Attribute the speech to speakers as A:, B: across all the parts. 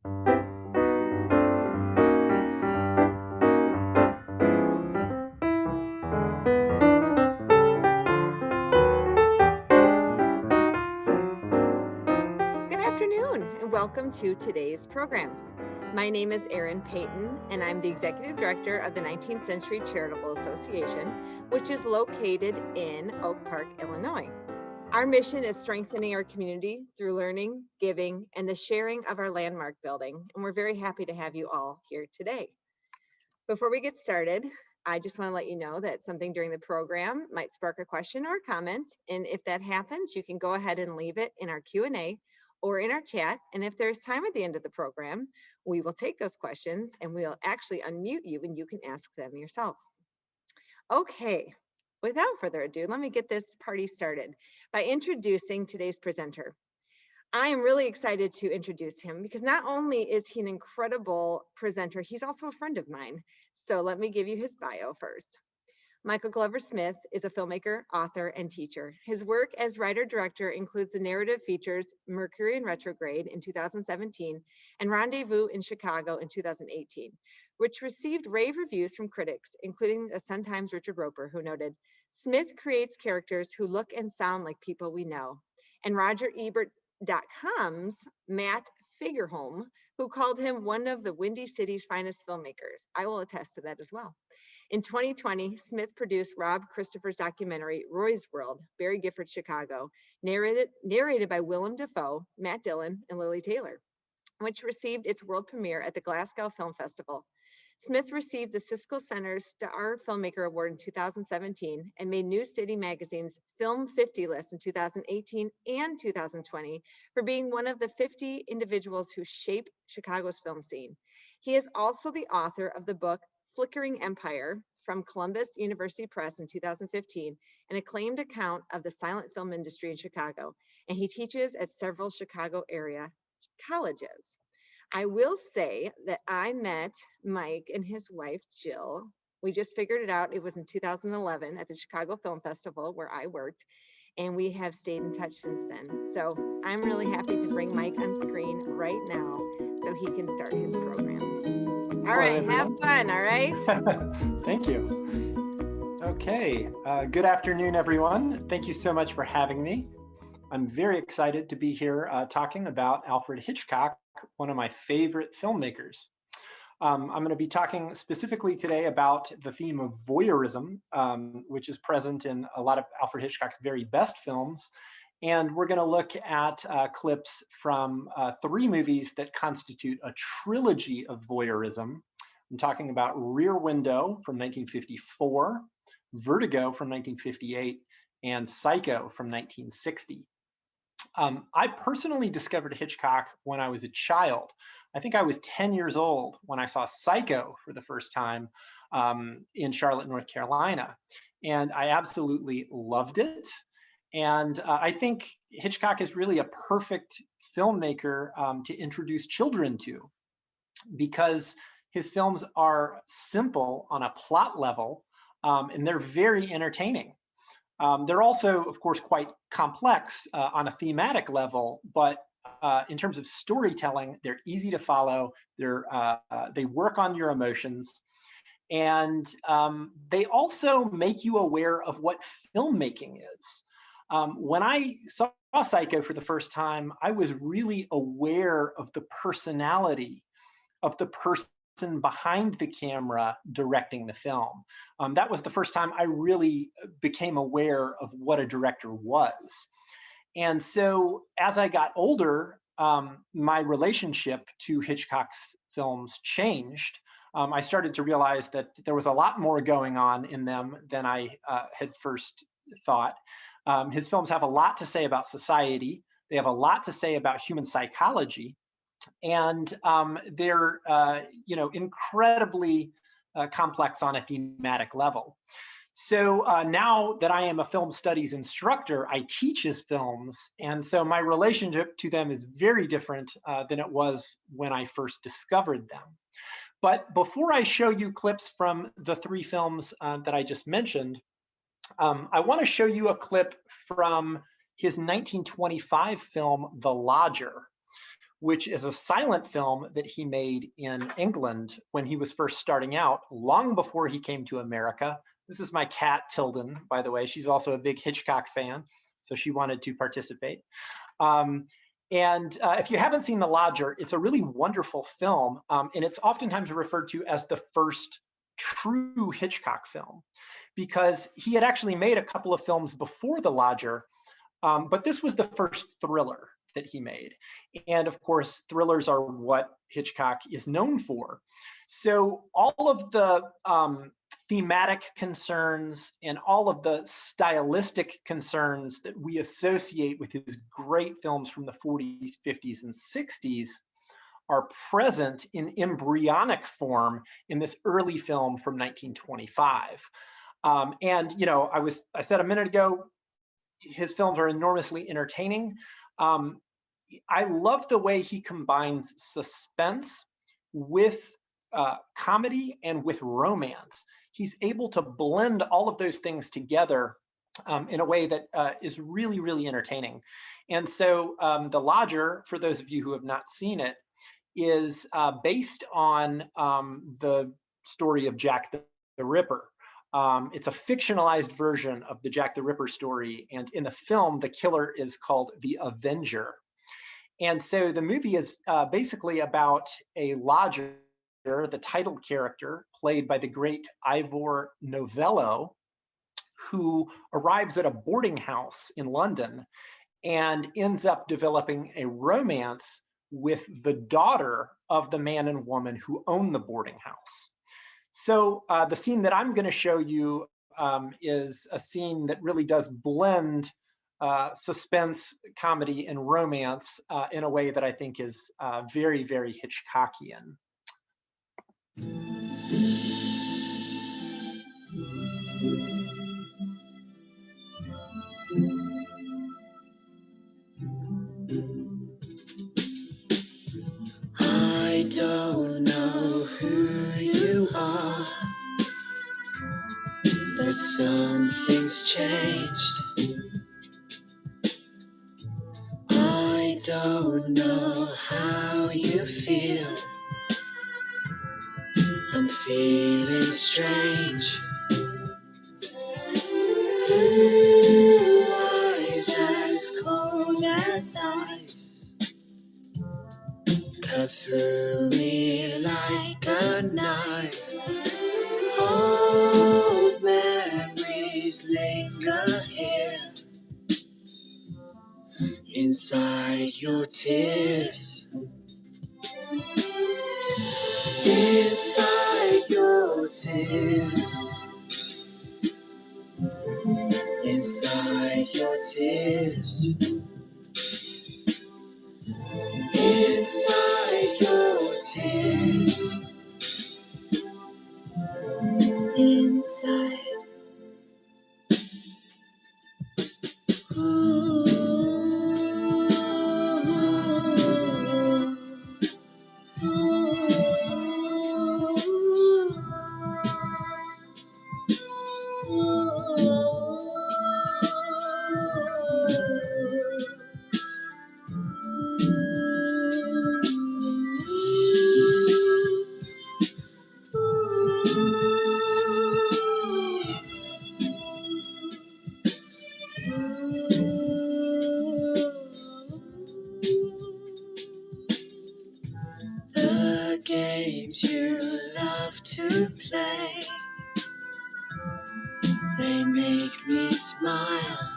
A: Good afternoon, and welcome to today's program. My name is Erin Payton, and I'm the Executive Director of the 19th Century Charitable Association, which is located in Oak Park, Illinois. Our mission is strengthening our community through learning, giving, and the sharing of our landmark building, and we're very happy to have you all here today. Before we get started, I just want to let you know that something during the program might spark a question or a comment, and if that happens, you can go ahead and leave it in our Q&A or in our chat, and if there's time at the end of the program, we will take those questions and we'll actually unmute you and you can ask them yourself. Okay, without further ado, let me get this party started by introducing today's presenter. I am really excited to introduce him because not only is he an incredible presenter, he's also a friend of mine. So let me give you his bio first. Michael Glover Smith is a filmmaker, author, and teacher. His work as writer-director includes the narrative features Mercury in Retrograde in 2017 and Rendezvous in Chicago in 2018, which received rave reviews from critics, including the Sun-Times' Richard Roper, who noted, "Smith creates characters who look and sound like people we know." And RogerEbert.com's Matt Fagerholm, who called him one of the Windy City's finest filmmakers. I will attest to that as well. In 2020, Smith produced Rob Christopher's documentary, Roy's World, Barry Gifford's Chicago, narrated by Willem Dafoe, Matt Dillon, and Lily Taylor, which received its world premiere at the Glasgow Film Festival. Smith received the Siskel Center's Star Filmmaker Award in 2017 and made New City Magazine's Film 50 list in 2018 and 2020 for being one of the 50 individuals who shaped Chicago's film scene. He is also the author of the book Flickering Empire from Columbus University Press in 2015, an acclaimed account of the silent film industry in Chicago, and he teaches at several Chicago area colleges. I will say that I met Mike and his wife, Jill. We just figured it out. It was in 2011 at the Chicago Film Festival where I worked, and we have stayed in touch since then. So I'm really happy to bring Mike on screen right now so he can start his program. All right, have fun, all right?
B: Thank you. Okay, good afternoon, everyone. Thank you so much for having me. I'm very excited to be here talking about Alfred Hitchcock, one of my favorite filmmakers. I'm going to be talking specifically today about the theme of voyeurism, which is present in a lot of Alfred Hitchcock's very best films. And we're going to look at clips from 3 movies that constitute a trilogy of voyeurism. I'm talking about Rear Window from 1954, Vertigo from 1958, and Psycho from 1960. I personally discovered Hitchcock when I was a child. I think I was 10 years old when I saw Psycho for the first time in Charlotte, North Carolina. And I absolutely loved it. And I think Hitchcock is really a perfect filmmaker to introduce children to, because his films are simple on a plot level, and they're very entertaining. They're also, of course, quite complex on a thematic level, but in terms of storytelling, they're easy to follow. They work on your emotions. And they also make you aware of what filmmaking is. When I saw Psycho for the first time, I was really aware of the personality of the person behind the camera directing the film. That was the first time I really became aware of what a director was. And so as I got older, my relationship to Hitchcock's films changed. I started to realize that there was a lot more going on in them than I had first thought. His films have a lot to say about society. They have a lot to say about human psychology. And they're incredibly complex on a thematic level. So now that I am a film studies instructor, I teach his films. And so my relationship to them is very different than it was when I first discovered them. But before I show you clips from the 3 films that I just mentioned, I want to show you a clip from his 1925 film, The Lodger, which is a silent film that he made in England when he was first starting out, long before he came to America. This is my cat, Tilden, by the way. She's also a big Hitchcock fan, so she wanted to participate. If you haven't seen The Lodger, it's a really wonderful film, and it's oftentimes referred to as the first true Hitchcock film, because he had actually made a couple of films before The Lodger, but this was the first thriller that he made. And of course, thrillers are what Hitchcock is known for. So all of the thematic concerns and all of the stylistic concerns that we associate with his great films from the 40s, 50s, and 60s are present in embryonic form in this early film from 1925. I said a minute ago, his films are enormously entertaining. I love the way he combines suspense with comedy and with romance. He's able to blend all of those things together in a way that is really, really entertaining. And so The Lodger, for those of you who have not seen it, is based on the story of Jack the Ripper. It's a fictionalized version of the Jack the Ripper story. And in the film, the killer is called the Avenger. And so the movie is basically about a lodger, the title character, played by the great Ivor Novello, who arrives at a boarding house in London and ends up developing a romance with the daughter of the man and woman who own the boarding house. So the scene that I'm going to show you is a scene that really does blend suspense, comedy, and romance in a way that I think is very, very Hitchcockian.
C: I don't know who you are, but something's changed. I don't know how you feel. I'm feeling strange. Blue eyes as cold as ice cut through me like a knife. Old memories linger here inside your tears. Inside your tears. Inside your tears. Inside your tears. Inside. Ooh. The games you love to play, they make me smile.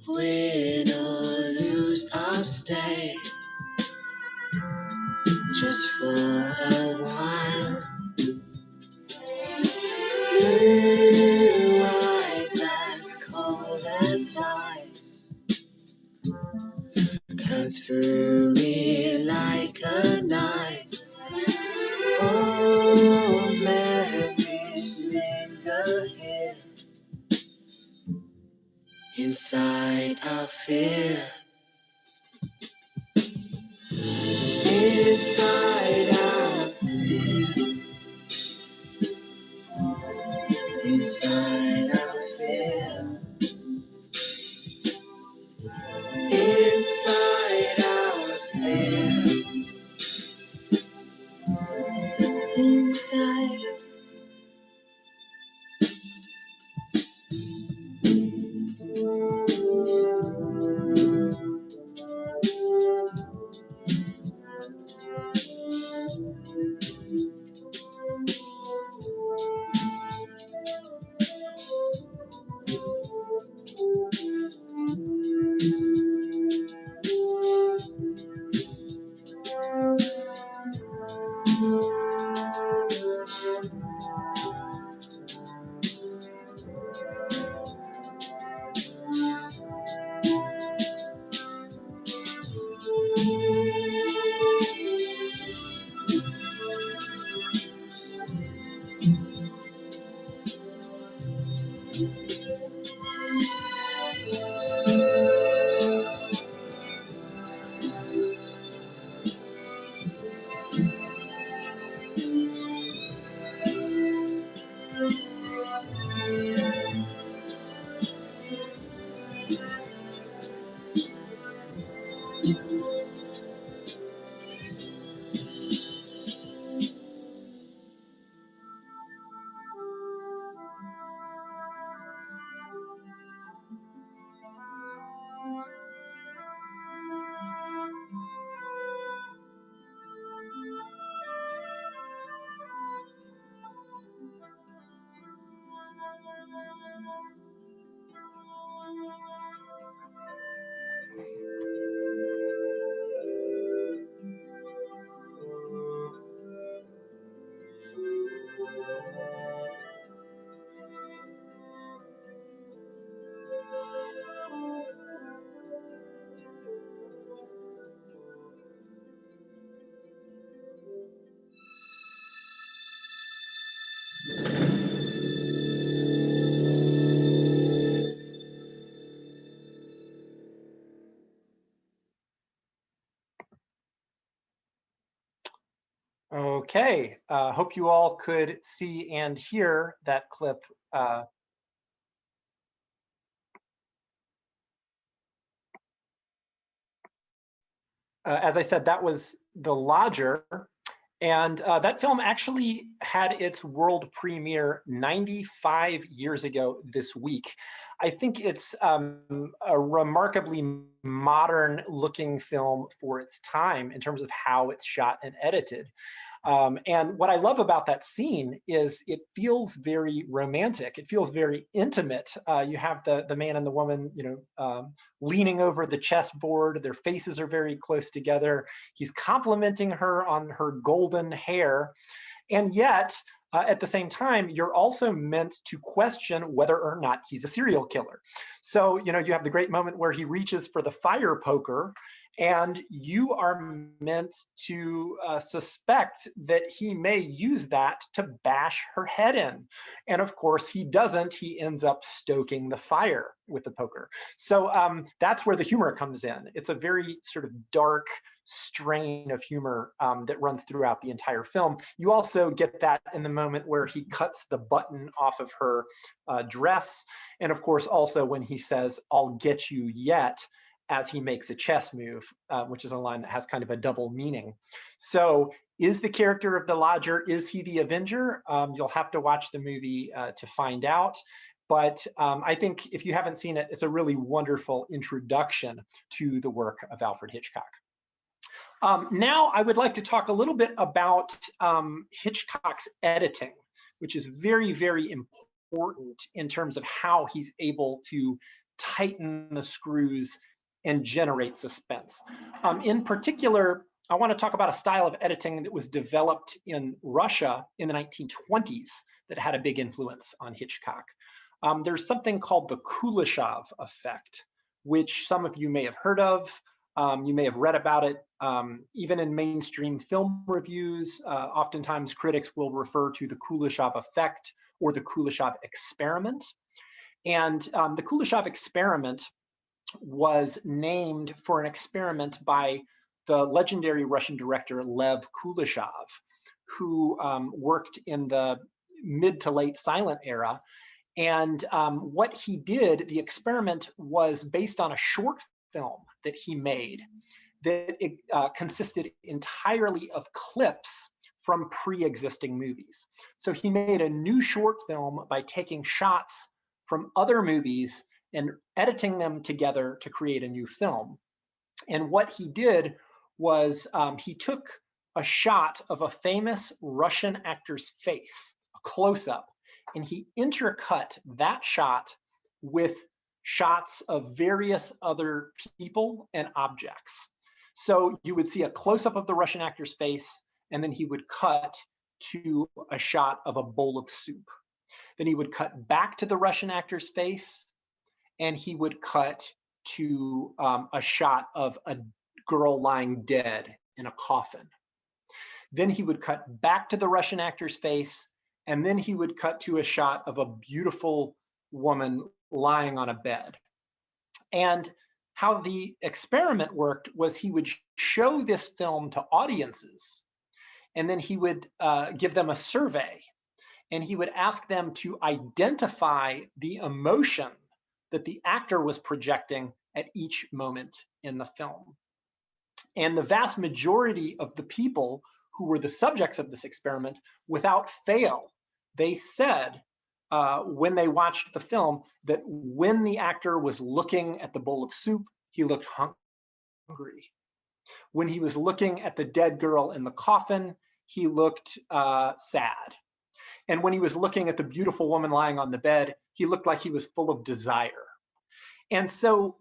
C: Win or lose, I'll stay just for a while. Blue eyes as cold as ice cut through me like a knife. Old memories linger here inside our fear. Inside our fear. Inside our fear.
B: Okay, hope you all could see and hear that clip. As I said, that was The Lodger. And that film actually had its world premiere 95 years ago this week. I think it's a remarkably modern looking film for its time in terms of how it's shot and edited. And what I love about that scene is it feels very romantic. It feels very intimate. You have the man and the woman, leaning over the chessboard. Their faces are very close together. He's complimenting her on her golden hair. And yet, at the same time, you're also meant to question whether or not he's a serial killer. So, you have the great moment where he reaches for the fire poker, and you are meant to suspect that he may use that to bash her head in. And of course, he doesn't. He ends up stoking the fire with the poker. So that's where the humor comes in. It's a very sort of dark strain of humor that runs throughout the entire film. You also get that in the moment where he cuts the button off of her dress. And of course, also when he says, "I'll get you yet," as he makes a chess move, which is a line that has kind of a double meaning. So is the character of the Lodger, is he the Avenger? You'll have to watch the movie to find out. But I think if you haven't seen it, it's a really wonderful introduction to the work of Alfred Hitchcock. Now I would like to talk a little bit about Hitchcock's editing, which is very, very important in terms of how he's able to tighten the screws and generate suspense. In particular, I want to talk about a style of editing that was developed in Russia in the 1920s that had a big influence on Hitchcock. There's something called the Kuleshov Effect, which some of you may have heard of. You may have read about it. Even in mainstream film reviews, oftentimes critics will refer to the Kuleshov Effect or the Kuleshov Experiment. And the Kuleshov Experiment was named for an experiment by the legendary Russian director Lev Kuleshov, who worked in the mid to late silent era. And what he did, the experiment was based on a short film that he made that consisted entirely of clips from pre-existing movies. So he made a new short film by taking shots from other movies and editing them together to create a new film. And what he did was he took a shot of a famous Russian actor's face, a close-up, and he intercut that shot with shots of various other people and objects. So you would see a close-up of the Russian actor's face, and then he would cut to a shot of a bowl of soup. Then he would cut back to the Russian actor's face, and he would cut to a shot of a girl lying dead in a coffin. Then he would cut back to the Russian actor's face, and then he would cut to a shot of a beautiful woman lying on a bed. And how the experiment worked was he would show this film to audiences, and then he would give them a survey, and he would ask them to identify the emotion that the actor was projecting at each moment in the film. And the vast majority of the people who were the subjects of this experiment, without fail, they said when they watched the film that when the actor was looking at the bowl of soup, he looked hungry. When he was looking at the dead girl in the coffin, he looked sad. And when he was looking at the beautiful woman lying on the bed, he looked like he was full of desire. And so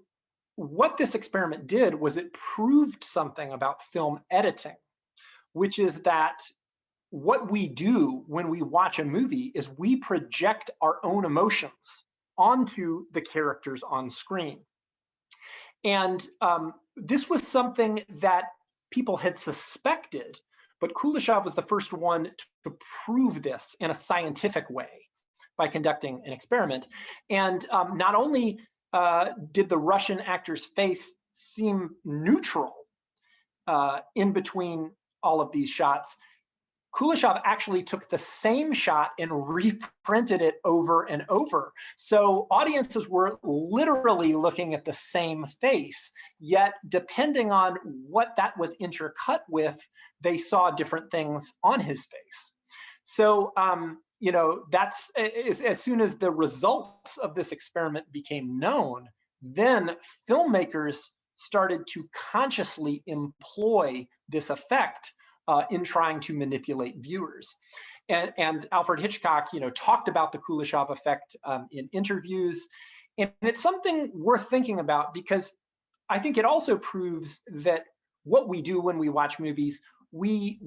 B: what this experiment did was it proved something about film editing, which is that what we do when we watch a movie is we project our own emotions onto the characters on screen. And this was something that people had suspected, but Kuleshov was the first one to prove this in a scientific way by conducting an experiment. And not only did the Russian actor's face seem neutral in between all of these shots, Kuleshov actually took the same shot and reprinted it over and over. So audiences were literally looking at the same face, yet depending on what that was intercut with, they saw different things on his face. So, that's as soon as the results of this experiment became known, then filmmakers started to consciously employ this effect in trying to manipulate viewers. And Alfred Hitchcock, talked about the Kuleshov effect in interviews. And it's something worth thinking about because I think it also proves that what we do when we watch movies, we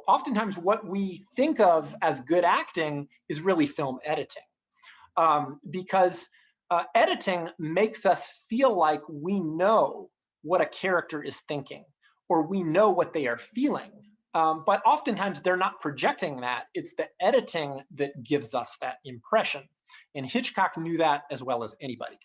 B: oftentimes what we think of as good acting is really film editing. Because editing makes us feel like we know what a character is thinking, or we know what they are feeling. But oftentimes they're not projecting that. It's the editing that gives us that impression. And Hitchcock knew that as well as anybody.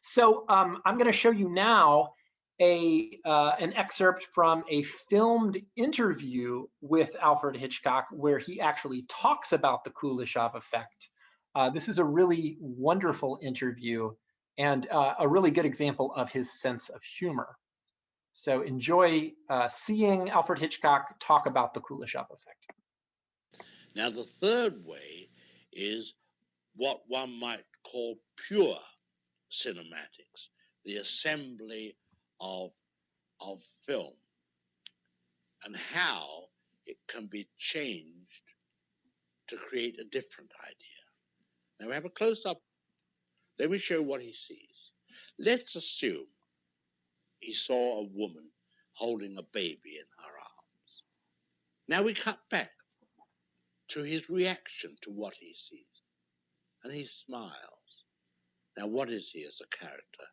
B: So I'm going to show you now an excerpt from a filmed interview with Alfred Hitchcock where he actually talks about the Kuleshov effect. This is a really wonderful interview and a really good example of his sense of humor. So enjoy seeing Alfred Hitchcock talk about the Kuleshov effect.
D: Now, the third way is what one might call pure cinematics, the assembly of film, and how it can be changed to create a different idea. Now, we have a close-up. Let me show what he sees. Let's assume he saw a woman holding a baby in her arms. Now we cut back to his reaction to what he sees, and he smiles. Now, what is he as a character?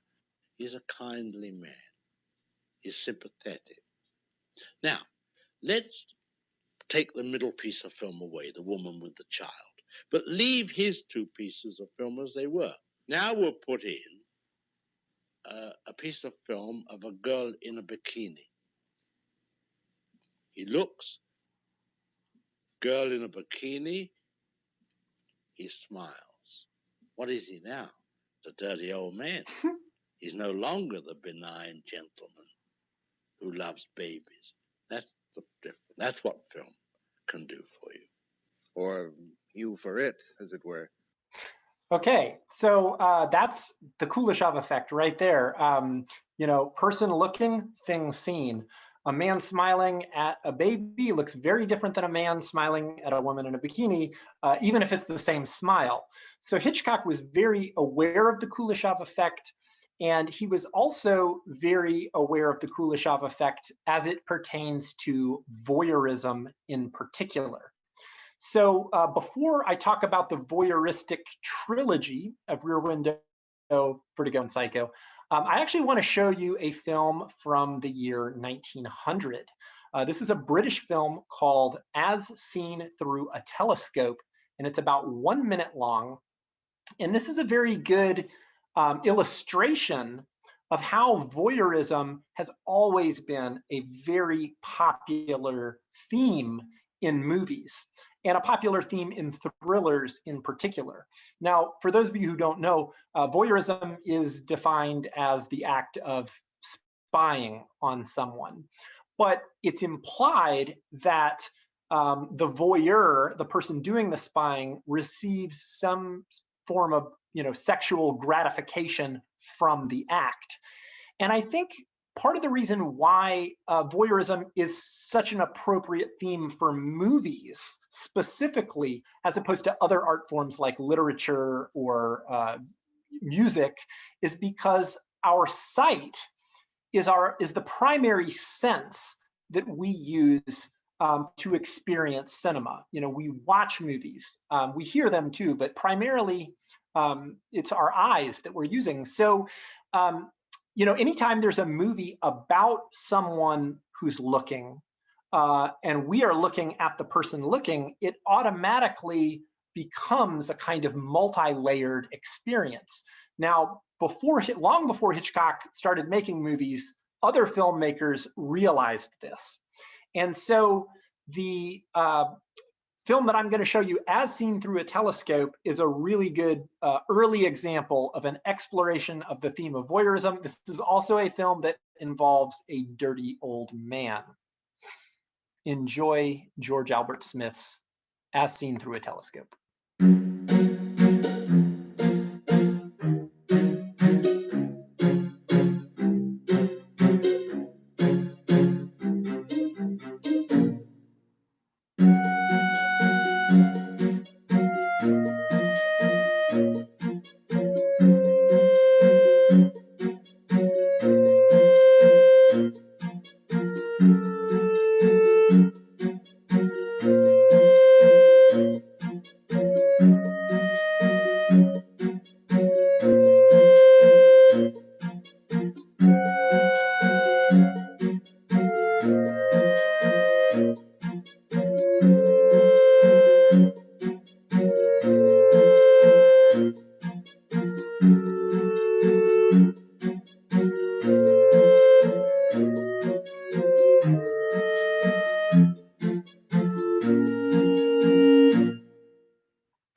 D: He's a kindly man. He's sympathetic. Now, let's take the middle piece of film away, the woman with the child, but leave his two pieces of film as they were. Now we'll put in a piece of film of a girl in a bikini. He looks, girl in a bikini, he smiles. What is he now? The dirty old man. He's no longer the benign gentleman who loves babies. That's the difference. That's what film can do for you.
E: Or you for it, as it were.
B: Okay, so that's the Kuleshov effect right there. Person looking, thing seen. A man smiling at a baby looks very different than a man smiling at a woman in a bikini, even if it's the same smile. So Hitchcock was very aware of the Kuleshov effect, and he was also very aware of the Kuleshov effect as it pertains to voyeurism in particular. So before I talk about the voyeuristic trilogy of Rear Window, Vertigo, and Psycho, I actually want to show you a film from the year 1900. This is a British film called As Seen Through a Telescope, and it's about 1 minute long. And this is a very good illustration of how voyeurism has always been a very popular theme in movies, and a popular theme in thrillers in particular. Now, for those of you who don't know, voyeurism is defined as the act of spying on someone. But it's implied that the voyeur, the person doing the spying, receives some form of sexual gratification from the act. And I think part of the reason why voyeurism is such an appropriate theme for movies specifically, as opposed to other art forms like literature or music, is because our sight is the primary sense that we use to experience cinema. We watch movies, we hear them too, but primarily it's our eyes that we're using. So anytime there's a movie about someone who's looking, and we are looking at the person looking, it automatically becomes a kind of multi-layered experience. Now, long before Hitchcock started making movies, other filmmakers realized this. And so the film that I'm going to show you, As Seen Through a Telescope, is a really good early example of an exploration of the theme of voyeurism. This is also a film that involves a dirty old man. Enjoy George Albert Smith's As Seen Through a Telescope.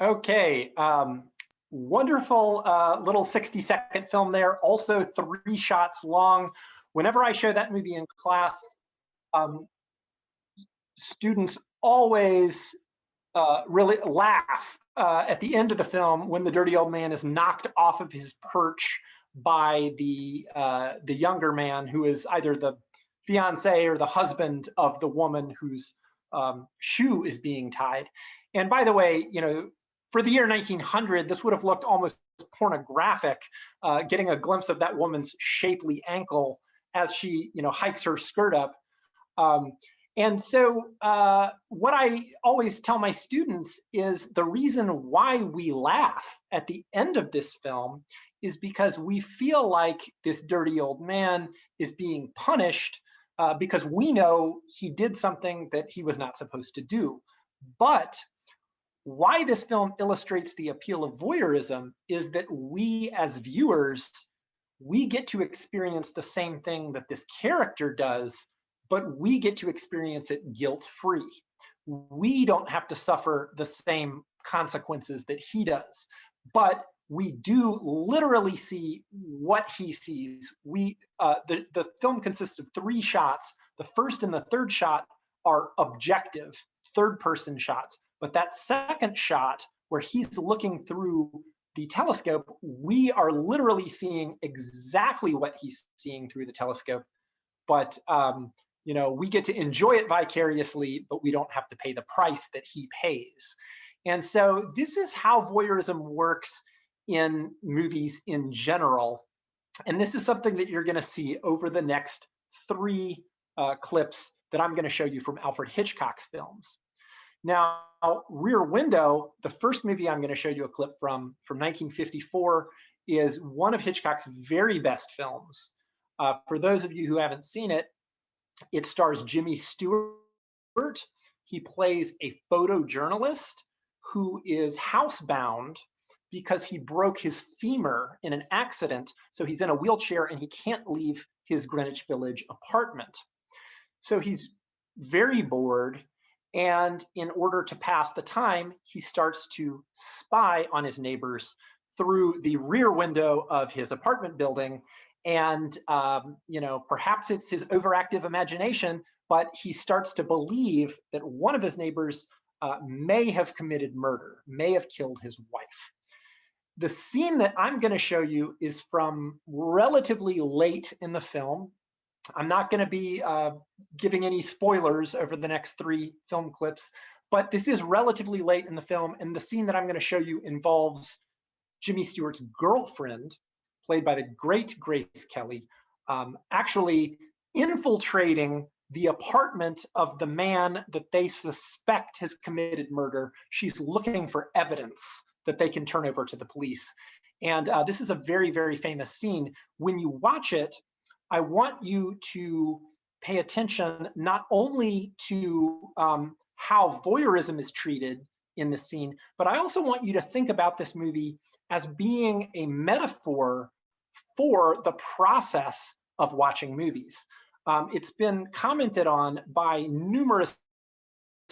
B: Okay, wonderful little 60-second film there, also 3 shots long. Whenever I show that movie in class, students always really laugh at the end of the film when the dirty old man is knocked off of his perch by the younger man, who is either the fiance or the husband of the woman whose shoe is being tied. And by the way, for the year 1900, this would have looked almost pornographic, getting a glimpse of that woman's shapely ankle as she, hikes her skirt up. And so what I always tell my students is the reason why we laugh at the end of this film is because we feel like this dirty old man is being punished because we know he did something that he was not supposed to do. But why this film illustrates the appeal of voyeurism is that we as viewers, we get to experience the same thing that this character does, but we get to experience it guilt-free. We don't have to suffer the same consequences that he does, but we do literally see what he sees. The film consists of 3 shots. The first and the third shot are objective, third-person shots. But that second shot, where he's looking through the telescope, we are literally seeing exactly what he's seeing through the telescope. But we get to enjoy it vicariously, but we don't have to pay the price that he pays. And so this is how voyeurism works in movies in general. And this is something that you're going to see over the next 3 clips that I'm going to show you from Alfred Hitchcock's films. Now, Rear Window, the first movie I'm going to show you a clip from 1954, is one of Hitchcock's very best films. For those of you who haven't seen it, it stars Jimmy Stewart. He plays a photojournalist who is housebound because he broke his femur in an accident. So he's in a wheelchair and he can't leave his Greenwich Village apartment. So he's very bored. And in order to pass the time, he starts to spy on his neighbors through the rear window of his apartment building. And, perhaps it's his overactive imagination, but he starts to believe that one of his neighbors may have committed murder, may have killed his wife. The scene that I'm going to show you is from relatively late in the film. I'm not going to be giving any spoilers over the next 3 film clips, but this is relatively late in the film, and the scene that I'm going to show you involves Jimmy Stewart's girlfriend, played by the great Grace Kelly, actually infiltrating the apartment of the man that they suspect has committed murder. She's looking for evidence that they can turn over to the police. And this is a very, very famous scene. When you watch it, I want you to pay attention not only to how voyeurism is treated in the scene, but I also want you to think about this movie as being a metaphor for the process of watching movies. It's been commented on by numerous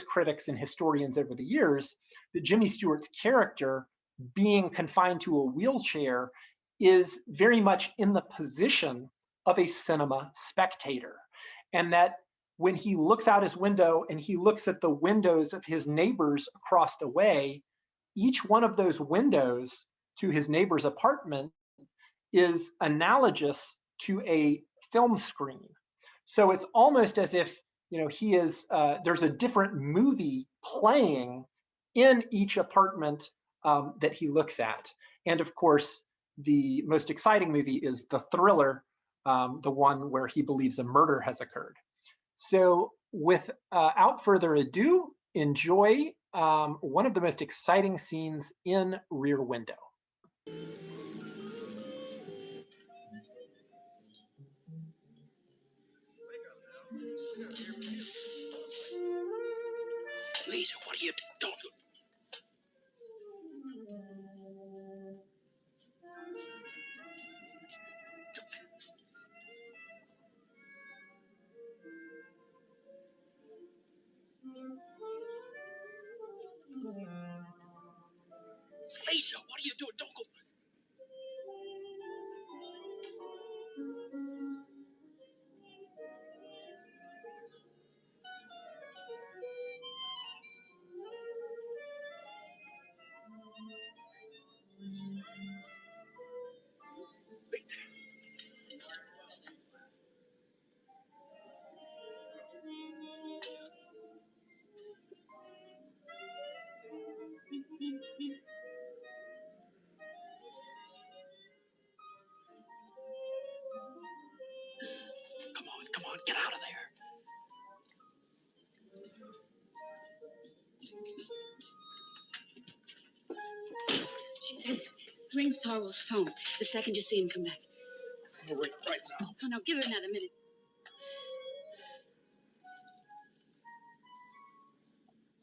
B: critics and historians over the years that Jimmy Stewart's character, being confined to a wheelchair, is very much in the position of a cinema spectator. And that when he looks out his window and he looks at the windows of his neighbors across the way, each one of those windows to his neighbor's apartment is analogous to a film screen. So it's almost as if he is there's a different movie playing in each apartment that he looks at. And of course, the most exciting movie is the thriller, the one where he believes a murder has occurred. So without further ado, enjoy one of the most exciting scenes in Rear Window.
C: Lisa, what are you doing? Lisa, what are you doing? Don't go. Come on, get out of there.
F: She said, ring Sorrell's phone the second you see him come back.
C: I'm gonna ring right now.
F: Oh, no, give her another minute.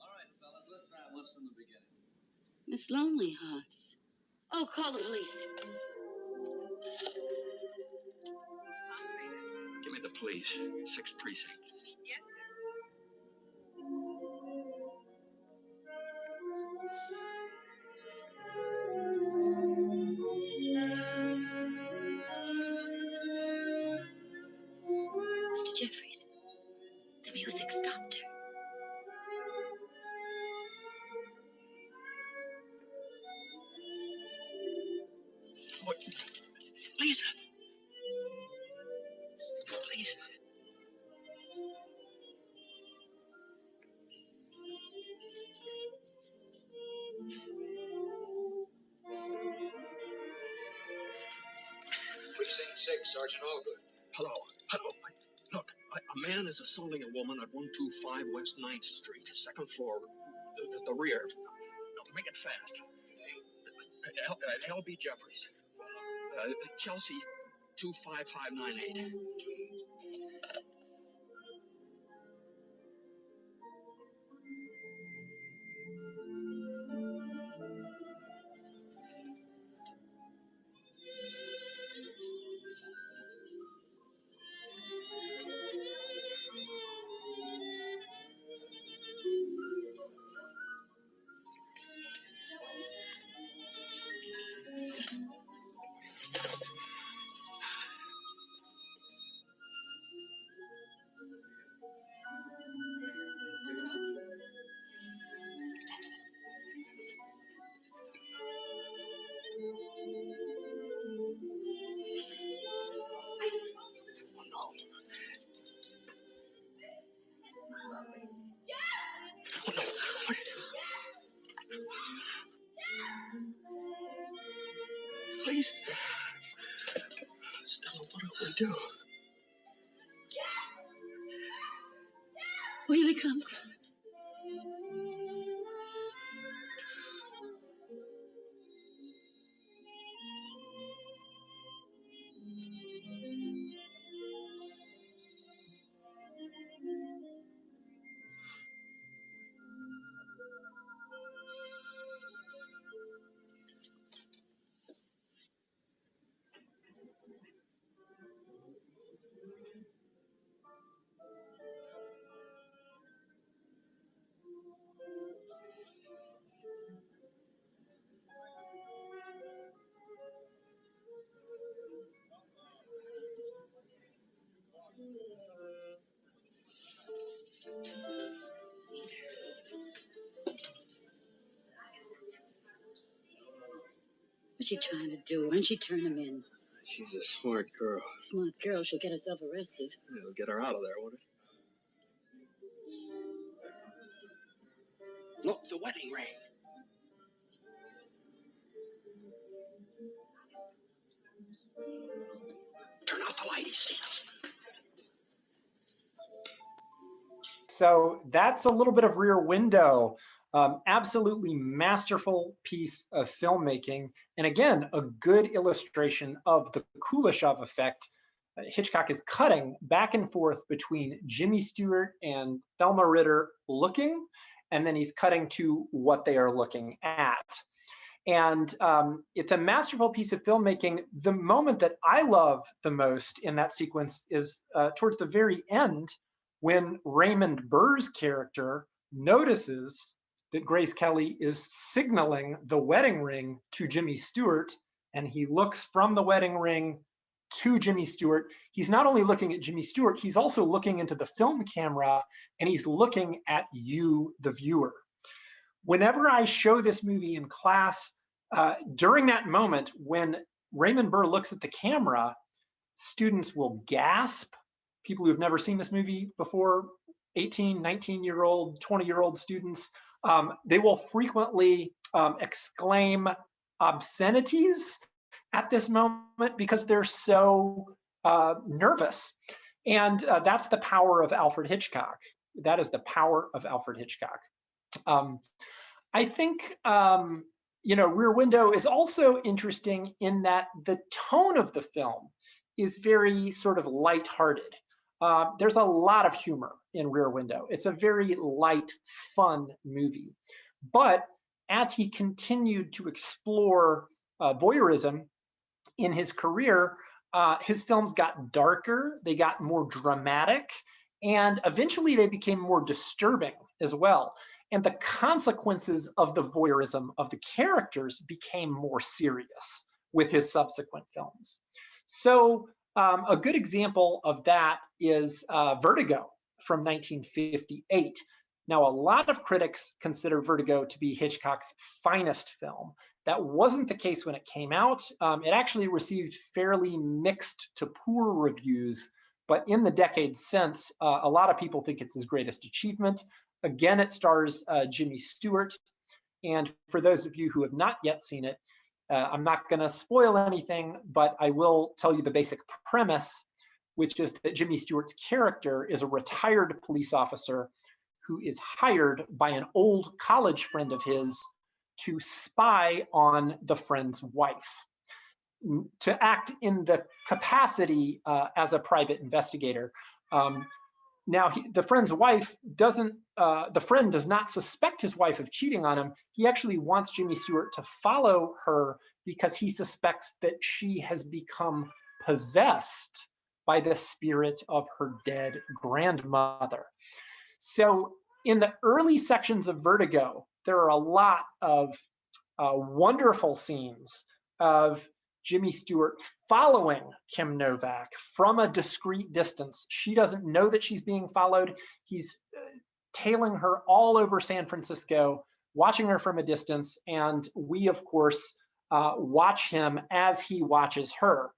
G: All right, fellas, let's try it once from the beginning.
F: Miss Lonely Hearts. Oh, call the police.
C: Give me the police. 6th precinct.
F: Yes, sir. Mr. Jeffries, the music stopped her.
C: What? Lisa! Please.
G: Precinct 6, Sergeant Allgood.
C: Hello. Look, a man is assaulting a woman at 125 West 9th Street, 2nd floor, the rear. No, make it fast. LB Jeffries. Chelsea 25598. do?
F: Oh, here they come. What's she trying to do? Why don't she turn him in?
C: She's a smart girl.
F: Smart girl, she'll get herself arrested.
C: It'll get her out of there, won't it? Look, the wedding ring. Turn out the light, he's seen us.
B: So that's a little bit of Rear Window. Absolutely masterful piece of filmmaking. And again, a good illustration of the Kuleshov effect. Hitchcock is cutting back and forth between Jimmy Stewart and Thelma Ritter looking, and then he's cutting to what they are looking at. And it's a masterful piece of filmmaking. The moment that I love the most in that sequence is towards the very end, when Raymond Burr's character notices that Grace Kelly is signaling the wedding ring to Jimmy Stewart, and he looks from the wedding ring to Jimmy Stewart. He's not only looking at Jimmy Stewart, he's also looking into the film camera, and he's looking at you, the viewer. Whenever I show this movie in class, during that moment when Raymond Burr looks at the camera, students will gasp. People who've never seen this movie before, 18, 19-year-old, 20-year-old students, they will frequently exclaim obscenities at this moment because they're so nervous. And that's the power of Alfred Hitchcock. That is the power of Alfred Hitchcock. I think, Rear Window is also interesting in that the tone of the film is very sort of lighthearted. There's a lot of humor in Rear Window. It's a very light, fun movie. But as he continued to explore voyeurism in his career, his films got darker, they got more dramatic, and eventually they became more disturbing as well. And the consequences of the voyeurism of the characters became more serious with his subsequent films. So a good example of that is Vertigo from 1958. Now, a lot of critics consider Vertigo to be Hitchcock's finest film. That wasn't the case when it came out. It actually received fairly mixed to poor reviews, but in the decades since, a lot of people think it's his greatest achievement. Again, it stars Jimmy Stewart. And for those of you who have not yet seen it, I'm not going to spoil anything, but I will tell you the basic premise, which is that Jimmy Stewart's character is a retired police officer who is hired by an old college friend of his to spy on the friend's wife, to act in the capacity as a private investigator. Now, the friend's wife the friend does not suspect his wife of cheating on him. He actually wants Jimmy Stewart to follow her because he suspects that she has become possessed by the spirit of her dead grandmother. So in the early sections of Vertigo, there are a lot of wonderful scenes of Jimmy Stewart following Kim Novak from a discreet distance. She doesn't know that she's being followed. He's tailing her all over San Francisco, watching her from a distance, and we, of course, watch him as he watches her.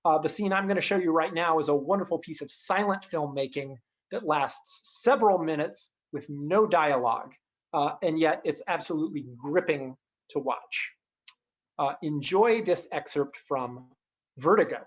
B: The scene I'm going to show you right now is a wonderful piece of silent filmmaking that lasts several minutes with no dialogue, and yet it's absolutely gripping to watch. Enjoy this excerpt from Vertigo.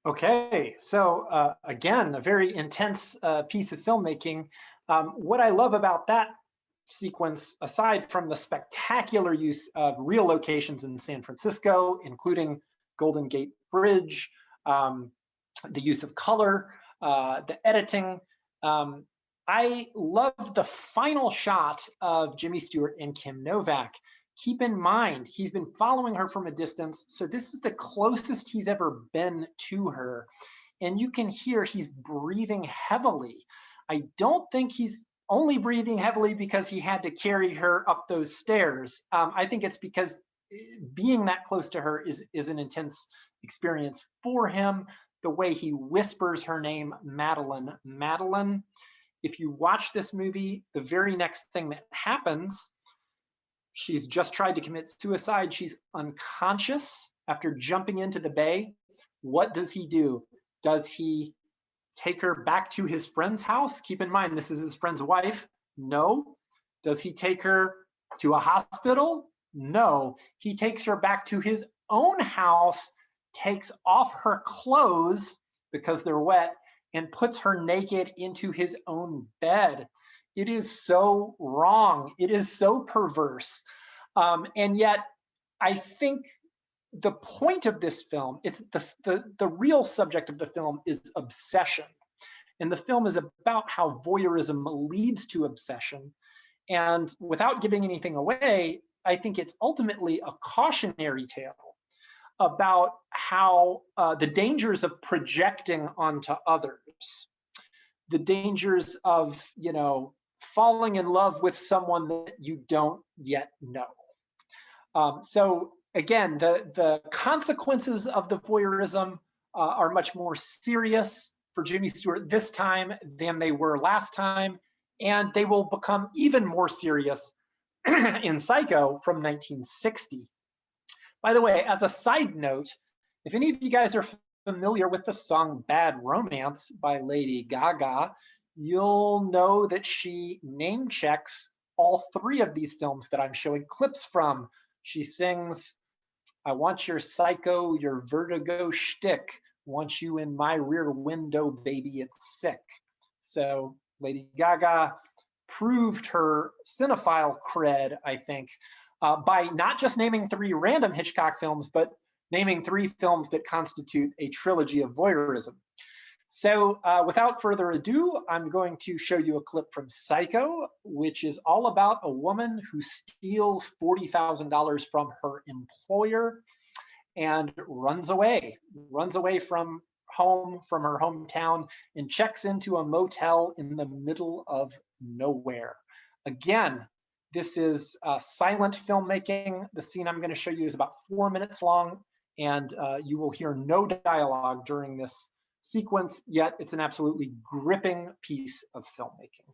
B: Okay, so again, a very intense piece of filmmaking. What I love about that sequence, aside from the spectacular use of real locations in San Francisco, including Golden Gate Bridge, the use of color, the editing, I love the final shot of Jimmy Stewart and Kim Novak. Keep in mind, he's been following her from a distance, so this is the closest he's ever been to her. And you can hear he's breathing heavily. I don't think he's only breathing heavily because he had to carry her up those stairs. I think it's because being that close to her is an intense experience for him. The way he whispers her name, Madeline, Madeline. If you watch this movie, the very next thing that happens, she's just tried to commit suicide. She's unconscious after jumping into the bay. What does he do? Does he take her back to his friend's house? Keep in mind, this is his friend's wife. No. Does he take her to a hospital? No. He takes her back to his own house, takes off her clothes because they're wet, and puts her naked into his own bed. It is so wrong. It is so perverse. And yet, I think the point of this film, it's the real subject of the film is obsession. And the film is about how voyeurism leads to obsession. And without giving anything away, I think it's ultimately a cautionary tale about how the dangers of projecting onto others, the dangers of, falling in love with someone that you don't yet know. So again, the consequences of the voyeurism are much more serious for Jimmy Stewart this time than they were last time, and they will become even more serious in Psycho from 1960. By the way, as a side note, if any of you guys are familiar with the song Bad Romance by Lady Gaga, you'll know that she name checks all three of these films that I'm showing clips from. She sings, "I want your Psycho, your Vertigo shtick. Want you in my rear window, baby, it's sick." So Lady Gaga proved her cinephile cred, I think, by not just naming three random Hitchcock films, but naming three films that constitute a trilogy of voyeurism. So without further ado, I'm going to show you a clip from Psycho, which is all about a woman who steals $40,000 from her employer and runs away from home, from her hometown, and checks into a motel in the middle of nowhere. Again, this is silent filmmaking. The scene I'm going to show you is about 4 minutes long, and you will hear no dialogue during this sequence, yet it's an absolutely gripping piece of filmmaking.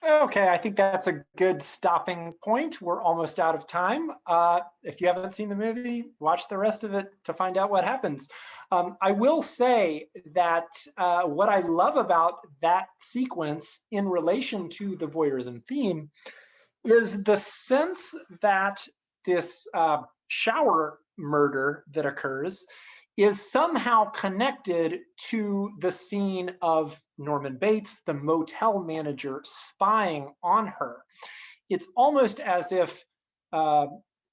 B: Okay, I think that's a good stopping point. We're almost out of time. If you haven't seen the movie, watch the rest of it to find out what happens. I will say that what I love about that sequence in relation to the voyeurism theme is the sense that this shower murder that occurs is somehow connected to the scene of Norman Bates, the motel manager, spying on her. It's almost as if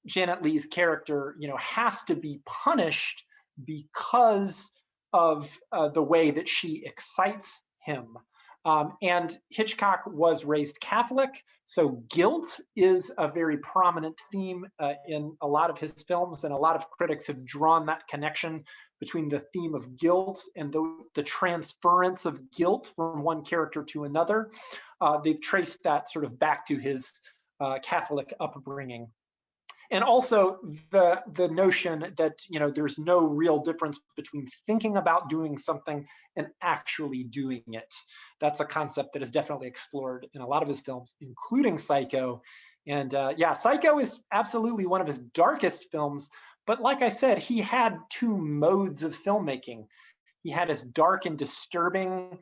B: Janet Leigh's character, has to be punished because of the way that she excites him. And Hitchcock was raised Catholic, so guilt is a very prominent theme in a lot of his films, and a lot of critics have drawn that connection between the theme of guilt and the transference of guilt from one character to another. They've traced that sort of back to his Catholic upbringing. And also the notion that there's no real difference between thinking about doing something and actually doing it. That's a concept that is definitely explored in a lot of his films, including Psycho. And Psycho is absolutely one of his darkest films. But like I said, he had two modes of filmmaking. He had his dark and disturbing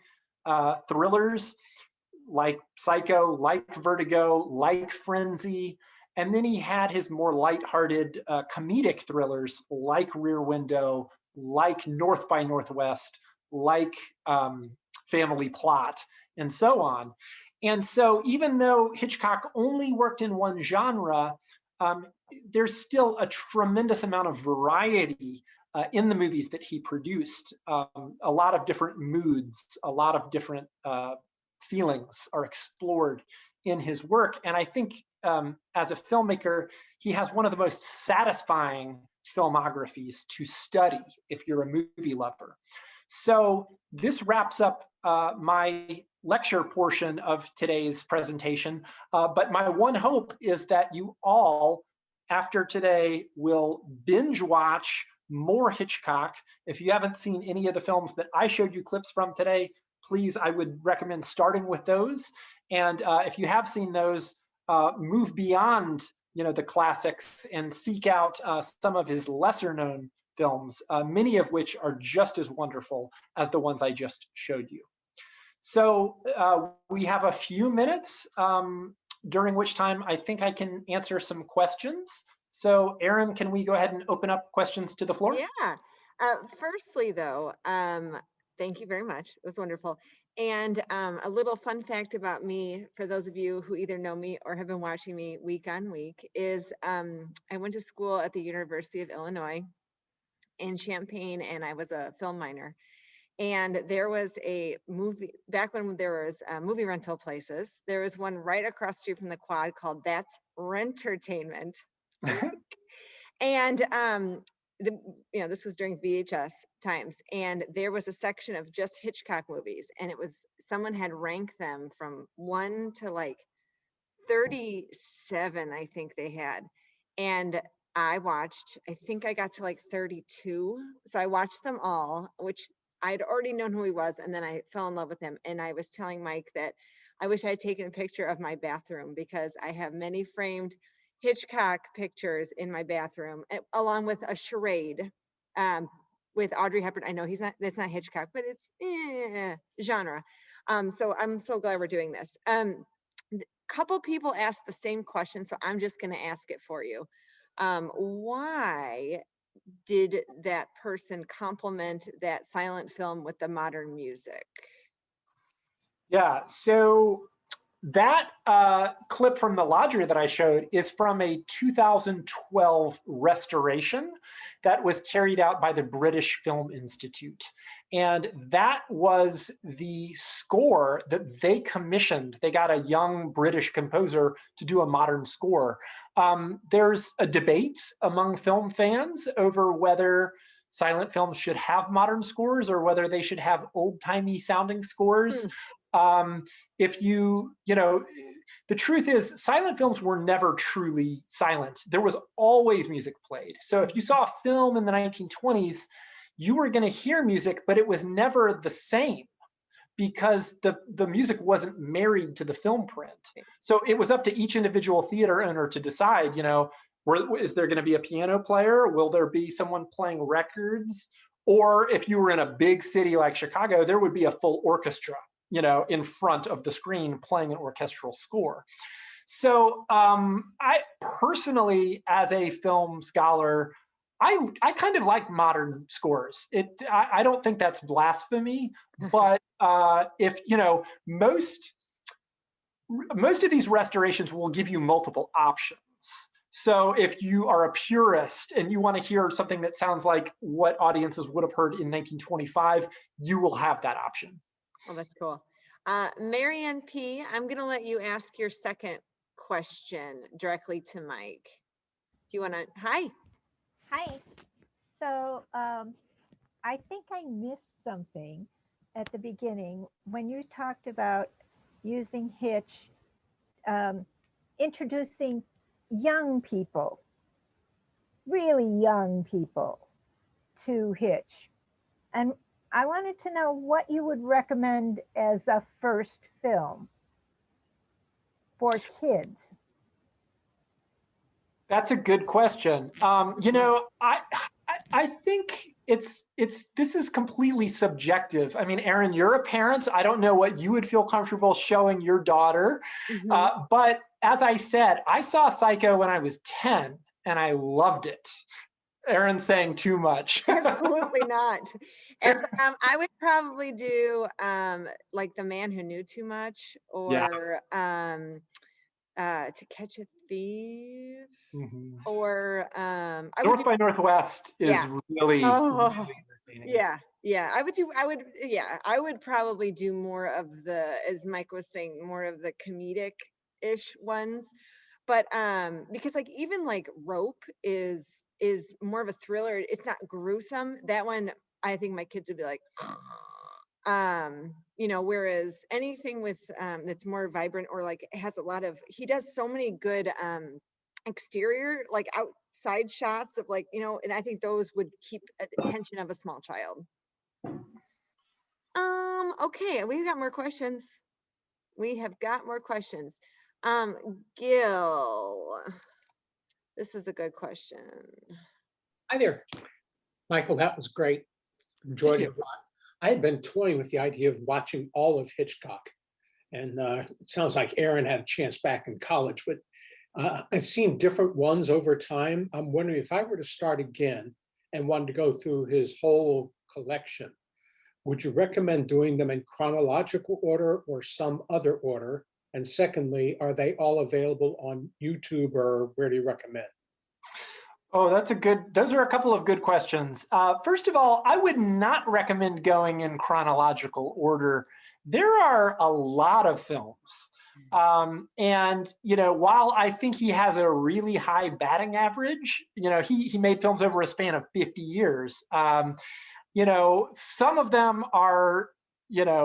B: thrillers like Psycho, like Vertigo, like Frenzy. And then he had his more lighthearted comedic thrillers like Rear Window, like North by Northwest, like Family Plot, and so on. And so even though Hitchcock only worked in one genre, there's still a tremendous amount of variety in the movies that he produced. A lot of different moods, a lot of different feelings are explored in his work. And I think as a filmmaker, he has one of the most satisfying filmographies to study if you're a movie lover. So this wraps up my lecture portion of today's presentation. But my one hope is that you all, after today, will binge watch more Hitchcock. If you haven't seen any of the films that I showed you clips from today, please, I would recommend starting with those. And if you have seen those, move beyond the classics and seek out some of his lesser known films, many of which are just as wonderful as the ones I just showed you. So we have a few minutes during which time I think I can answer some questions. So Erin, can we go ahead and open up questions to the floor?
A: Yeah. Firstly, though, thank you very much. It was wonderful. And a little fun fact about me, for those of you who either know me or have been watching me week on week, is I went to school at the University of Illinois in Champaign, and I was a film minor. And there was a movie, back when there was movie rental places, there was one right across the street from the quad called That's Rentertainment. And this was during VHS times, and there was a section of just Hitchcock movies, and it was, someone had ranked them from 1 to like 37, I think they had. And I watched, I think I got to like 32. So I watched them all, which I'd already known who he was, and then I fell in love with him. And I was telling Mike that I wish I had taken a picture of my bathroom, because I have many framed Hitchcock pictures in my bathroom, along with a charade with Audrey Hepburn. I know that's not Hitchcock, but it's genre. So I'm so glad we're doing this. Couple people asked the same question, so I'm just going to ask it for you. Why did that person complement that silent film with the modern music?
B: Yeah, so that clip from the lodger that I showed is from a 2012 restoration that was carried out by the British Film Institute. And that was the score that they commissioned. They got a young British composer to do a modern score. There's a debate among film fans over whether silent films should have modern scores or whether they should have old-timey sounding scores. The truth is, silent films were never truly silent. There was always music played. So if you saw a film in the 1920s, you were going to hear music, but it was never the same. because the music wasn't married to the film print. So it was up to each individual theater owner to decide, is there going to be a piano player? Will there be someone playing records? Or if you were in a big city like Chicago, there would be a full orchestra, in front of the screen playing an orchestral score. So I personally, as a film scholar, I kind of like modern scores. I don't think that's blasphemy, but if most of these restorations will give you multiple options. So if you are a purist and you want to hear something that sounds like what audiences would have heard in 1925, you will have that option.
A: Oh, that's cool. Marianne P., I'm going to let you ask your second question directly to Mike. Do you want to? Hi.
H: Hi. So I think I missed something at the beginning when you talked about using Hitch, introducing young people, really young people, to Hitch. And I wanted to know what you would recommend as a first film for kids.
B: That's a good question. I think this is completely subjective. I mean, Erin, you're a parent. I don't know what you would feel comfortable showing your daughter. But as I said, I saw Psycho when I was 10 and I loved it. Erin's saying too much.
A: Absolutely not. And I would probably do like The Man Who Knew Too Much, or To Catch a Thief, or
B: North by Northwest is really entertaining.
A: I would probably do more of the, as Mike was saying, more of the comedic-ish ones. But because like even like Rope is more of a thriller. It's not gruesome. That one, I think my kids would be like, whereas anything with that's more vibrant, or like has a lot of, he does so many good exterior, like outside shots of like, and I think those would keep attention of a small child. Okay, we've got more questions. We have got more questions. Gil, this is a good question.
I: Hi there, Michael. That was great. Enjoyed it a lot. I had been toying with the idea of watching all of Hitchcock, and it sounds like Erin had a chance back in college, but I've seen different ones over time. I'm wondering if I were to start again and wanted to go through his whole collection, would you recommend doing them in chronological order or some other order? And secondly, are they all available on YouTube, or where do you recommend?
B: Oh, those are a couple of good questions. First of all, I would not recommend going in chronological order. There are a lot of films. And, while I think he has a really high batting average, he made films over a span of 50 years. Some of them are,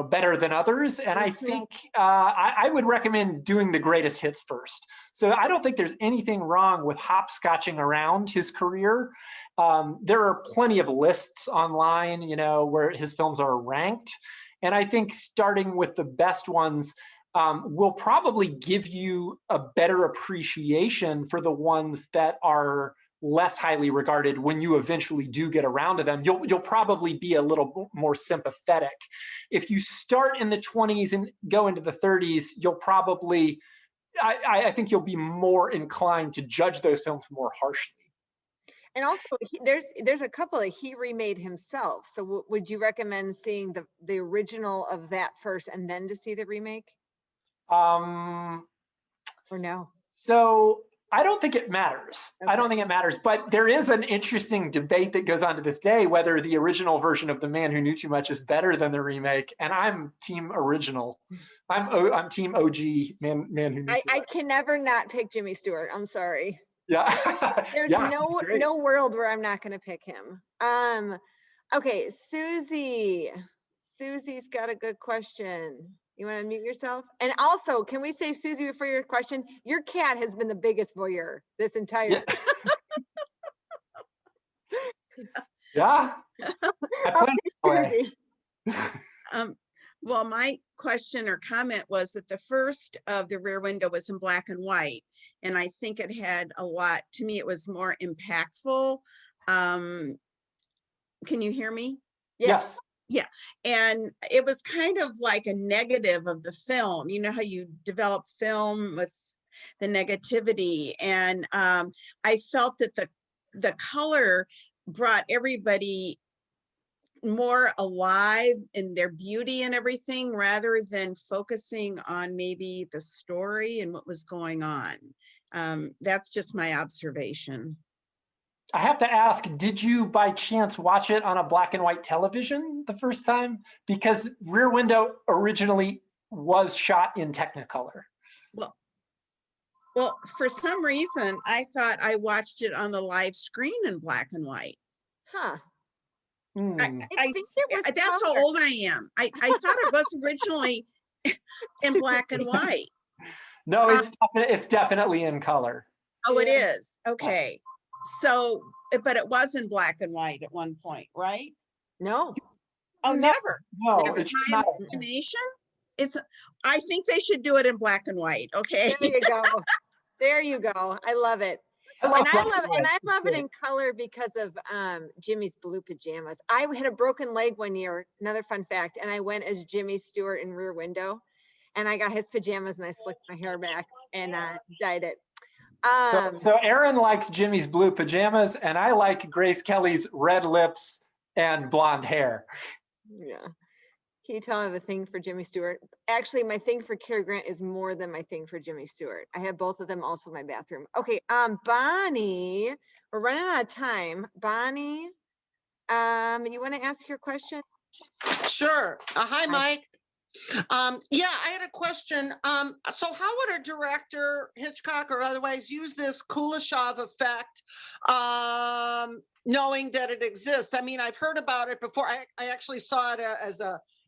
B: better than others. And I think I would recommend doing the greatest hits first. So I don't think there's anything wrong with hopscotching around his career. There are plenty of lists online, where his films are ranked. And I think starting with the best ones will probably give you a better appreciation for the ones that are less highly regarded. When you eventually do get around to them, you'll probably be a little more sympathetic. If you start in the 20s and go into the 30s, you'll probably, I think you'll be more inclined to judge those films more harshly.
A: And also, there's a couple that he remade himself. So would you recommend seeing the original of that first and then to see the remake? Or no?
B: So I don't think it matters. Okay. I don't think it matters. But there is an interesting debate that goes on to this day whether the original version of The Man Who Knew Too Much is better than the remake. And I'm team original. I'm team OG Man Who Knew Too Much.
A: I can never not pick Jimmy Stewart. I'm sorry.
B: Yeah.
A: There's no world where I'm not going to pick him. Okay, Susie. Susie's got a good question. You want to mute yourself? And also, can we say, Susie, before your question, your cat has been the biggest voyeur this entire.
B: Yeah.
J: Well, my question or comment was that the first of the Rear Window was in black and white, and I think it had a lot, to me, it was more impactful. Can you hear me?
B: Yes.
J: Yeah, and it was kind of like a negative of the film. You know how you develop film with the negativity, and I felt that the color brought everybody more alive in their beauty and everything, rather than focusing on maybe the story and what was going on. That's just my observation.
B: I have to ask, did you by chance watch it on a black and white television the first time? Because Rear Window originally was shot in Technicolor.
J: Well, for some reason, I thought I watched it on the live screen in black and white.
A: Huh.
B: Hmm.
A: I think it was
J: That's how
A: color.
J: old I am. I thought it was originally in black and white.
B: No, it's definitely in color.
J: Oh, it is. Okay. So, but it was in black and white at one point, right?
A: No.
J: Oh, never.
B: No,
J: Is it
B: it's
J: my
B: not.
J: imagination? I think they should do it in black and white. Okay.
A: There you go. There you go. I love it.
B: I love
A: I love it in color because of Jimmy's blue pajamas. I had a broken leg one year, another fun fact, and I went as Jimmy Stewart in Rear Window, and I got his pajamas and I slicked my hair back and dyed it.
B: So Erin likes Jimmy's blue pajamas, and I like Grace Kelly's red lips and blonde hair.
A: Yeah. Can you tell I have a thing for Jimmy Stewart? Actually, my thing for Cary Grant is more than my thing for Jimmy Stewart. I have both of them also in my bathroom. Okay, Bonnie, we're running out of time. Bonnie, you want to ask your question?
K: Sure. Hi, Mike. Yeah, I had a question. So how would a director, Hitchcock or otherwise, use this Kuleshov effect, knowing that it exists? I mean, I've heard about it before. I actually saw it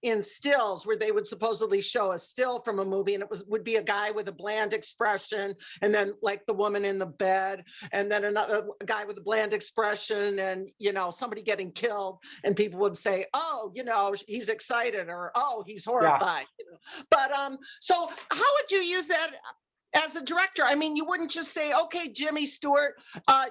K: in stills, where they would supposedly show a still from a movie, and would be a guy with a bland expression, and then like the woman in the bed, and then another guy with a bland expression, and somebody getting killed, and people would say, oh, he's excited, or oh, he's horrified.
B: Yeah.
K: But so how would you use that as a director? I mean, you wouldn't just say, okay, Jimmy Stewart,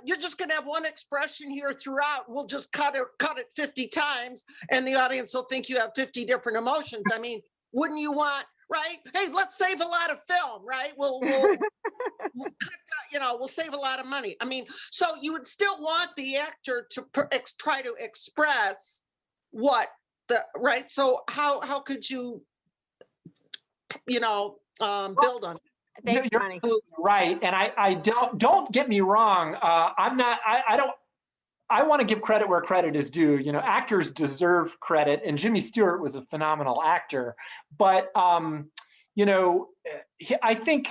K: you're just going to have one expression here throughout. We'll just cut it 50 times, and the audience will think you have 50 different emotions. I mean, wouldn't you want, right? Hey, let's save a lot of film, right? We'll we'll save a lot of money. I mean, so you would still want the actor to try to express right? So how could you, build on it?
B: You're absolutely right, and I don't get me wrong. I want to give credit where credit is due. Actors deserve credit, and Jimmy Stewart was a phenomenal actor. But I think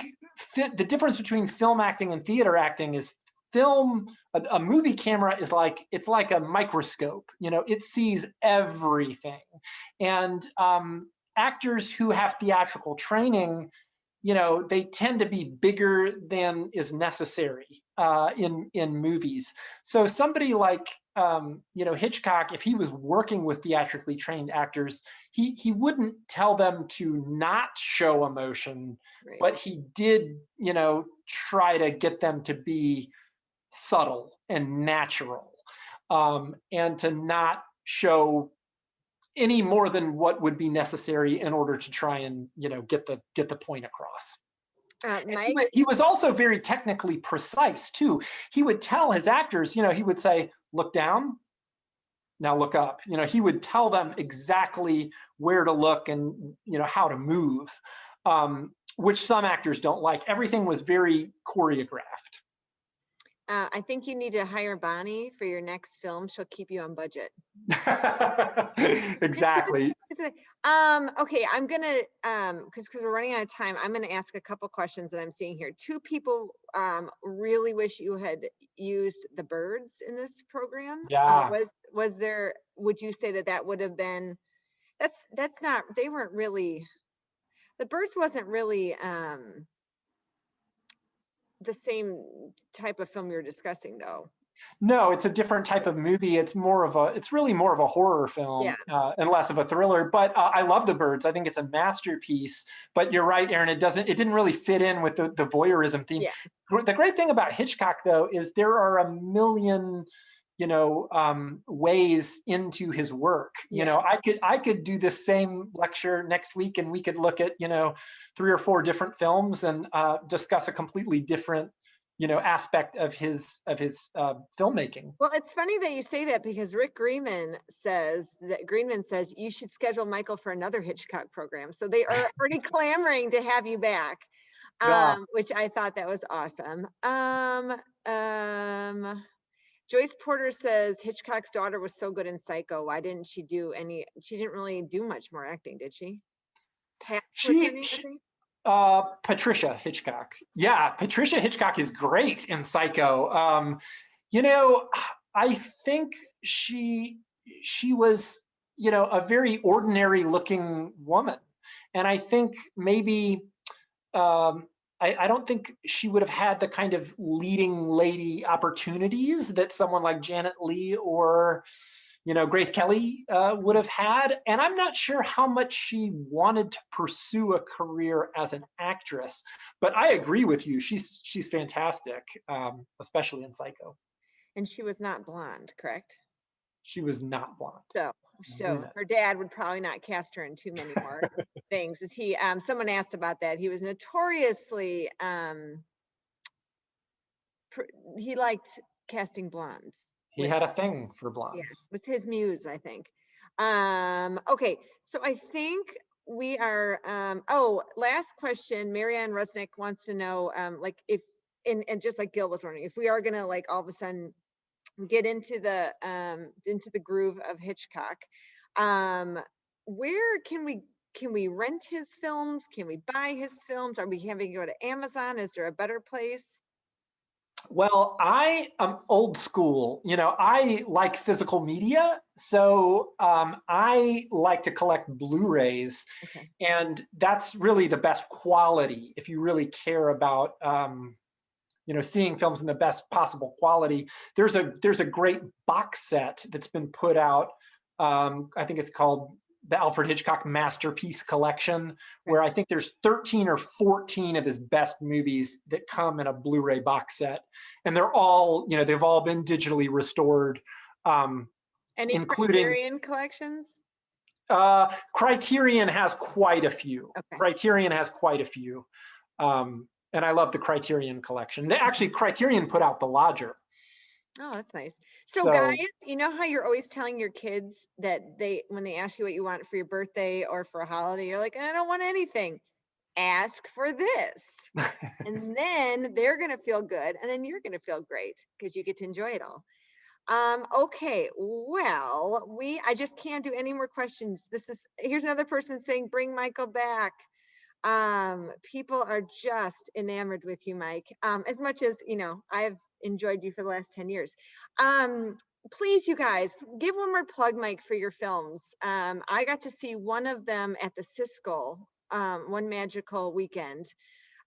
B: the difference between film acting and theater acting is a movie camera is like a microscope. It sees everything, and actors who have theatrical training, they tend to be bigger than is necessary in movies. So somebody like Hitchcock, if he was working with theatrically trained actors, he wouldn't tell them to not show emotion, right, but he did try to get them to be subtle and natural, and to not show any more than what would be necessary in order to try and get the point across.
A: Mike?
B: He was also very technically precise too. He would tell his actors, he would say, look down, now look up. He would tell them exactly where to look and how to move, which some actors don't like. Everything was very choreographed.
A: I think you need to hire Bonnie for your next film. She'll keep you on budget.
B: Exactly.
A: Okay, I'm gonna because we're running out of time. I'm gonna ask a couple questions that I'm seeing here. Two people really wish you had used the birds in this program.
B: Yeah.
A: Was there? Would you say that would have been? That's not. They weren't really. The birds wasn't really. The same type of film you're discussing, though.
B: No, it's a different type of movie. It's really more of a horror film and less of a thriller. But I love The Birds. I think it's a masterpiece. But you're right, Aaron. It didn't really fit in with the voyeurism theme.
A: Yeah.
B: The great thing about Hitchcock, though, is there are a million, ways into his work. I could do this same lecture next week, and we could look at 3 or 4 different films and discuss a completely different aspect of his filmmaking.
A: Well, it's funny that you say that, because Rick Greenman says you should schedule Michael for another Hitchcock program. So they are already clamoring to have you back, which I thought that was awesome. Joyce Porter says Hitchcock's daughter was so good in Psycho. Why didn't she do any? She didn't really do much more acting, did she?
B: Patricia Hitchcock. Yeah, Patricia Hitchcock is great in Psycho. I think she was, a very ordinary looking woman. And I think maybe, I don't think she would have had the kind of leading lady opportunities that someone like Janet Leigh or Grace Kelly would have had. And I'm not sure how much she wanted to pursue a career as an actress, but I agree with you. She's fantastic, especially in Psycho.
A: And she was not blonde, correct?
B: She was not blonde.
A: So her dad would probably not cast her in too many more things. Someone asked about that. He was notoriously, he liked casting blondes.
B: He had a thing for blondes.
A: Yeah, it was his muse, I think. Okay, so I think we are, last question. Marianne Resnick wants to know, if, and just like Gil was wondering, if we are gonna all of a sudden get into the groove of Hitchcock, where can we rent his films? Can we buy his films? Are we having to go to Amazon? Is there a better place?
B: Well, I am old school. I like physical media. So I like to collect Blu-rays.
A: Okay.
B: And that's really the best quality if you really care about, seeing films in the best possible quality. There's a great box set that's been put out. I think it's called the Alfred Hitchcock Masterpiece Collection, where I think there's 13 or 14 of his best movies that come in a Blu-ray box set. And they're all, they've all been digitally restored.
A: Any
B: including
A: Criterion collections?
B: Criterion has quite a few.
A: Okay.
B: Criterion has quite a few. And I love the Criterion collection. Criterion put out The Lodger.
A: Oh, that's nice. So guys, you know how you're always telling your kids that when they ask you what you want for your birthday or for a holiday, you're like, I don't want anything. Ask for this. And then they're going to feel good. And then you're going to feel great because you get to enjoy it all. Okay, well, I just can't do any more questions. Here's another person saying, bring Michael back. People are just enamored with you, Mike. As much as, I've enjoyed you for the last 10 years. Please, you guys, give one more plug, Mike, for your films. I got to see one of them at the Siskel one magical weekend.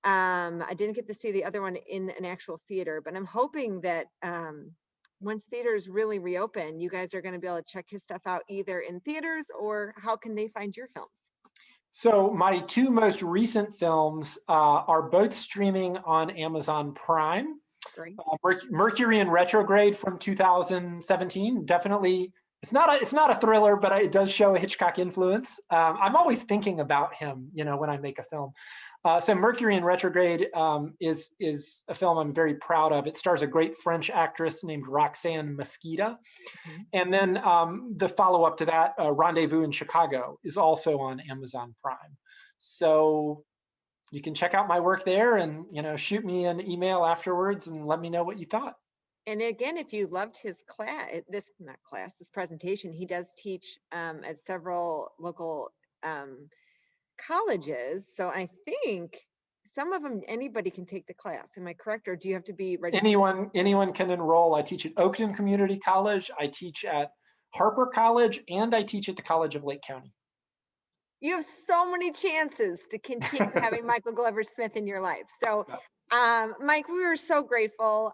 A: I didn't get to see the other one in an actual theater, but I'm hoping that once theaters really reopen, you guys are going to be able to check his stuff out either in theaters, or how can they find your films?
B: So my 2 most recent films are both streaming on Amazon Prime.
A: Great.
B: Mercury in Retrograde from 2017. Definitely, it's not a thriller, but it does show a Hitchcock influence. I'm always thinking about him, when I make a film. So Mercury in Retrograde is a film I'm very proud of. It stars a great French actress named Roxanne Mesquita. Mm-hmm. And then the follow-up to that, Rendezvous in Chicago, is also on Amazon Prime. So you can check out my work there and, shoot me an email afterwards and let me know what you thought.
A: And again, if you loved his this presentation, he does teach at several local colleges. So I think some of them, anybody can take the class. Am I correct? Or do you have to be registered?
B: Anyone can enroll. I teach at Oakton Community College. I teach at Harper College, and I teach at the College of Lake County.
A: You have so many chances to continue having Michael Glover Smith in your life. So Mike, we were so grateful.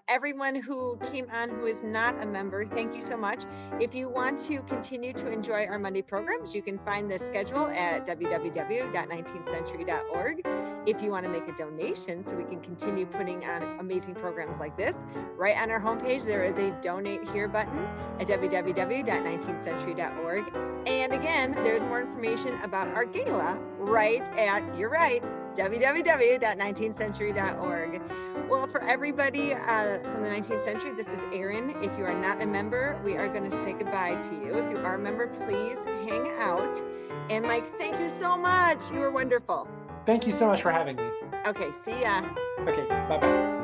A: Everyone who came on who is not a member, thank you so much. If you want to continue to enjoy our Monday programs, you can find the schedule at www.19thcentury.org. If you want to make a donation so we can continue putting on amazing programs like this, right on our homepage, there is a donate here button at www.19thcentury.org. And again, there's more information about our gala right at, you're right, www.19thcentury.org. Well, for everybody from the 19th century, this is Erin. If you are not a member, we are going to say goodbye to you. If you are a member, please hang out. And Mike, thank you so much. You were wonderful.
B: Thank you so much for having me.
A: Okay, see ya.
B: Okay, bye-bye.